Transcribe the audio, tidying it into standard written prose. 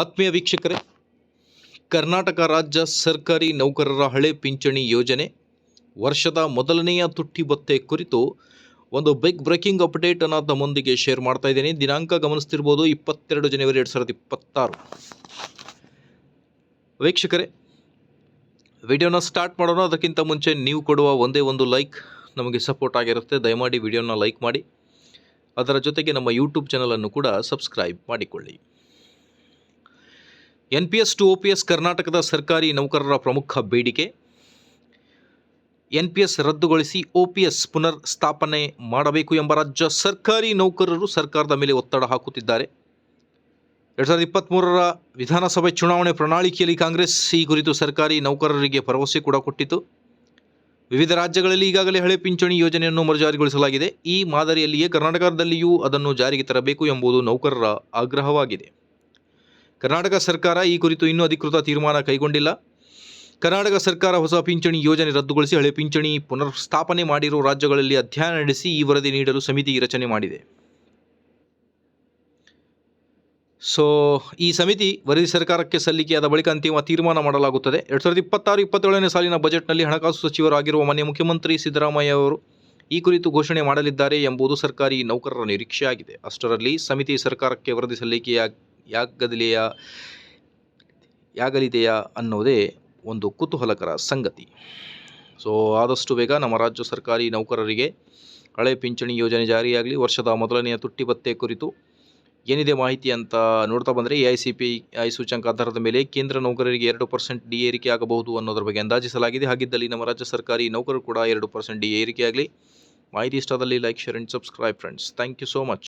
ಆತ್ಮೀಯ ವೀಕ್ಷಕರೇ, ಕರ್ನಾಟಕ ರಾಜ್ಯ ಸರ್ಕಾರಿ ನೌಕರರ ಹಳೆ ಪಿಂಚಣಿ ಯೋಜನೆ ವರ್ಷದ ಮೊದಲನೆಯ ತುಟ್ಟಿ ಭತ್ಯೆ ಕುರಿತು ಒಂದು ಬಿಗ್ ಬ್ರೇಕಿಂಗ್ ಅಪ್ಡೇಟ್ ಅನ್ನು ತಮ್ಮೊಂದಿಗೆ ಶೇರ್ ಮಾಡ್ತಾ ಇದ್ದೀನಿ. ದಿನಾಂಕ ಗಮನಿಸ್ತಿರ್ಬೋದು, 22 ಜನವರಿ 2026. ವೀಕ್ಷಕರೇ, ವಿಡಿಯೋನ ಸ್ಟಾರ್ಟ್ ಮಾಡೋಣ. ಅದಕ್ಕಿಂತ ಮುಂಚೆ ನೀವು ಕೊಡುವ ಒಂದೇ ಒಂದು ಲೈಕ್ ನಮಗೆ ಸಪೋರ್ಟ್ ಆಗಿರುತ್ತೆ. ದಯಮಾಡಿ ವಿಡಿಯೋನ ಲೈಕ್ ಮಾಡಿ, ಅದರ ಜೊತೆಗೆ ನಮ್ಮ ಯೂಟ್ಯೂಬ್ ಚಾನಲನ್ನು ಕೂಡ ಸಬ್ಸ್ಕ್ರೈಬ್ ಮಾಡಿಕೊಳ್ಳಿ. NPS to OPS ಕರ್ನಾಟಕದ ಸರ್ಕಾರಿ ನೌಕರರ ಪ್ರಮುಖ ಬೇಡಿಕೆ. NPS ರದ್ದುಗೊಳಿಸಿ OPS ಪುನರ್ ಸ್ಥಾಪನೆ ಮಾಡಬೇಕು ಎಂಬ ರಾಜ್ಯ ಸರ್ಕಾರಿ ನೌಕರರು ಸರ್ಕಾರದ ಮೇಲೆ ಒತ್ತಡ ಹಾಕುತ್ತಿದ್ದಾರೆ. 2023ರ ವಿಧಾನಸಭೆ ಚುನಾವಣೆ ಪ್ರಣಾಳಿಕೆಯಲ್ಲಿ ಕಾಂಗ್ರೆಸ್ ಈ ಕುರಿತು ಸರ್ಕಾರಿ ನೌಕರರಿಗೆ ಭರವಸೆ ಕೂಡ ಕೊಟ್ಟಿತ್ತು. ವಿವಿಧ ರಾಜ್ಯಗಳಲ್ಲಿ ಈಗಾಗಲೇ ಹಳೆ ಪಿಂಚಣಿ ಯೋಜನೆಯನ್ನು ಮರುಜಾರಿಗೊಳಿಸಲಾಗಿದೆ. ಈ ಮಾದರಿಯಲ್ಲಿಯೇ ಕರ್ನಾಟಕದಲ್ಲಿಯೂ ಅದನ್ನು ಜಾರಿಗೆ ತರಬೇಕು ಎಂಬುದು ನೌಕರರ ಆಗ್ರಹವಾಗಿದೆ. ಕರ್ನಾಟಕ ಸರ್ಕಾರ ಈ ಕುರಿತು ಇನ್ನೂ ಅಧಿಕೃತ ತೀರ್ಮಾನ ಕೈಗೊಂಡಿಲ್ಲ. ಕರ್ನಾಟಕ ಸರ್ಕಾರ ಹೊಸ ಪಿಂಚಣಿ ಯೋಜನೆ ರದ್ದುಗೊಳಿಸಿ ಹಳೆ ಪಿಂಚಣಿ ಪುನರ್ ಸ್ಥಾಪನೆ ಮಾಡಿರುವ ರಾಜ್ಯಗಳಲ್ಲಿ ಅಧ್ಯಯನ ನಡೆಸಿ ಈ ವರದಿ ನೀಡಲು ಸಮಿತಿ ರಚನೆ ಮಾಡಿದೆ. ಈ ಸಮಿತಿ ವರದಿ ಸರ್ಕಾರಕ್ಕೆ ಸಲ್ಲಿಕೆಯಾದ ಬಳಿಕ ಅಂತಿಮ ತೀರ್ಮಾನ ಮಾಡಲಾಗುತ್ತದೆ. 2026-27ನೇ ಸಾಲಿನ ಬಜೆಟ್ನಲ್ಲಿ ಹಣಕಾಸು ಸಚಿವರಾಗಿರುವ ಮಾನ್ಯ ಮುಖ್ಯಮಂತ್ರಿ ಸಿದ್ದರಾಮಯ್ಯ ಅವರು ಈ ಕುರಿತು ಘೋಷಣೆ ಮಾಡಲಿದ್ದಾರೆ ಎಂಬುದು ಸರ್ಕಾರಿ ನೌಕರರ ನಿರೀಕ್ಷೆಯಾಗಿದೆ. ಅಷ್ಟರಲ್ಲಿ ಸಮಿತಿ ಸರ್ಕಾರಕ್ಕೆ ವರದಿ ಸಲ್ಲಿಕೆಯಾಗಲಿದೆಯಾ ಅನ್ನೋದೇ ಒಂದು ಕುತೂಹಲಕರ ಸಂಗತಿ. ಆದಷ್ಟು ಬೇಗ ನಮ್ಮ ರಾಜ್ಯ ಸರ್ಕಾರಿ ನೌಕರರಿಗೆ ಹಳೆ ಪಿಂಚಣಿ ಯೋಜನೆ ಜಾರಿಯಾಗಲಿ. ವರ್ಷದ ಮೊದಲನೆಯ ತುಟ್ಟಿ ಭತ್ಯೆ ಕುರಿತು ಏನಿದೆ ಮಾಹಿತಿ ಅಂತ ನೋಡ್ತಾ ಬಂದರೆ, AICPI ಸೂಚ್ಯಂಕ ಆಧಾರದ ಮೇಲೆ ಕೇಂದ್ರ ನೌಕರರಿಗೆ 2% DA ಏರಿಕೆ ಆಗಬಹುದು ಅನ್ನೋದ್ರ ಬಗ್ಗೆ ಅಂದಾಜಿಸಲಾಗಿದೆ. ಹಾಗಿದ್ದಲ್ಲಿ ನಮ್ಮ ರಾಜ್ಯ ಸರ್ಕಾರಿ ನೌಕರರು ಕೂಡ 2% DA ಏರಿಕೆಯಾಗಲಿ. ಮಾಹಿತಿ ಇಷ್ಟದಲ್ಲಿ like, share and subscribe friends. Thank you so much.